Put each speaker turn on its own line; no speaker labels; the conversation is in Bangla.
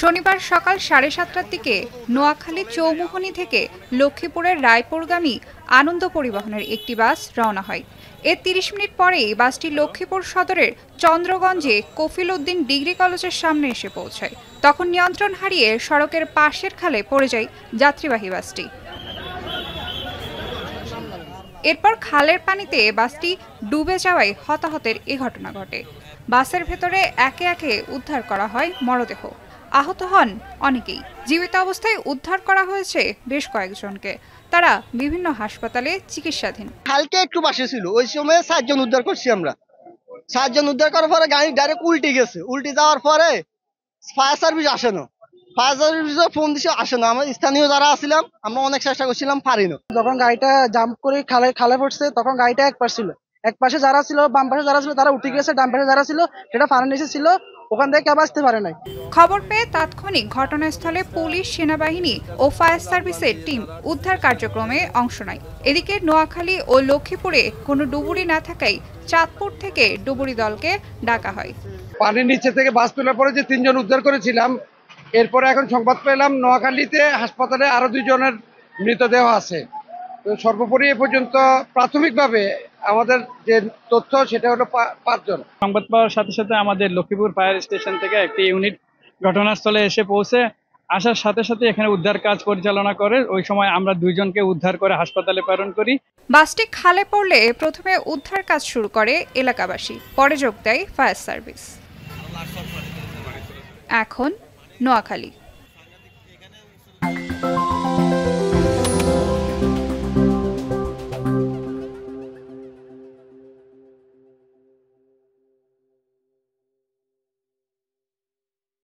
শনিবার সকাল 7:30টার দিকে নোয়াখালী চৌমুহনী থেকে লক্ষ্মীপুরের রায়পুরগামী আনন্দ পরিবহনের একটি বাস রওনা হয়। এর 30 মিনিট পরেই বাসটি লক্ষ্মীপুর সদরের চন্দ্রগঞ্জে কফিল উদ্দিন ডিগ্রি কলেজের সামনে এসে পৌঁছায়। তখন নিয়ন্ত্রণ হারিয়ে সড়কের পাশের খালে পড়ে যায় যাত্রীবাহী বাসটি। এরপর খালের পানিতে বাসটি ডুবে যাওয়ায় হতাহতের এ ঘটনা ঘটে। বাসের ভেতরে একে একে উদ্ধার করা হয় মরদেহ। আহত হন অনেকেই। জীবিত অবস্থায় উদ্ধার করা হয়েছে বেশ কয়েকজনকে। তারা বিভিন্ন হাসপাতালে চিকিৎসাধীন।
হালকা একটু পাশে ছিল, ওই সময় 7 জন উদ্ধার করছি আমরা। 7 জন উদ্ধার করার পরে গাড়ি ডাইরেক্ট উল্টে গেছে। উল্টে যাওয়ার পরে ফায়ার সার্ভিস আসে না। ফায়ার সার্ভিসও ফোন দিছে, আসে না। আমরা স্থানীয় যারা আসছিলাম আমরা অনেক চেষ্টা করছিলাম, পারি না।
যখন গাড়িটা জাম্প করে খালে পড়ছে তখন গাড়িটা এক পাশে ছিল, এক পাশে যারা ছিল বাম পাশে যারা ছিল তারা উঠে গেছে, ডান পাশে যারা ছিল সেটা ফানের নিচে ছিল, ওখান থেকে কেউ বাঁচতে পারে নাই।
খবর পেয়ে তাৎক্ষণিক ঘটনাস্থলে পুলিশ, সেনাবাহিনী ও ফায়ার সার্ভিসের টিম উদ্ধার কার্যক্রমে অংশ নেয়। এদিকে নোয়াখালী ও লক্ষ্মীপুরে কোনো ডুবুরি না থাকায় চাঁদপুর থেকে ডুবুরি দলকে ডাকা হয়।
পানির নিচে থেকে বাস তোলার পরে যে 3 জন উদ্ধার করেছিলাম, এরপরে এখন সংবাদ পেলাম নোয়াখালীতে হাসপাতালে আরো 2 জনের মৃতদেহ আছে। তো সর্বোপরি এ পর্যন্ত প্রাথমিকভাবে আমাদের যে তথ্য সেটা হলো 5 জন।
সংবাদ পাওয়ার সাথে সাথে আমাদের লক্ষ্মীপুর ফায়ার স্টেশন থেকে একটি ইউনিট ঘটনাস্থলে এসে পৌঁছে আসার সাথে সাথে এখানে উদ্ধার কাজ পরিচালনা করে। ওই সময় আমরা 2 জনকে উদ্ধার করে হাসপাতালে প্রেরণ করি।
বাসটি খালে পড়লে প্রথমে উদ্ধার কাজ শুরু করে এলাকাবাসী, পরে যোগ দেয় ফায়ার সার্ভিস। এখন নোয়াখালী।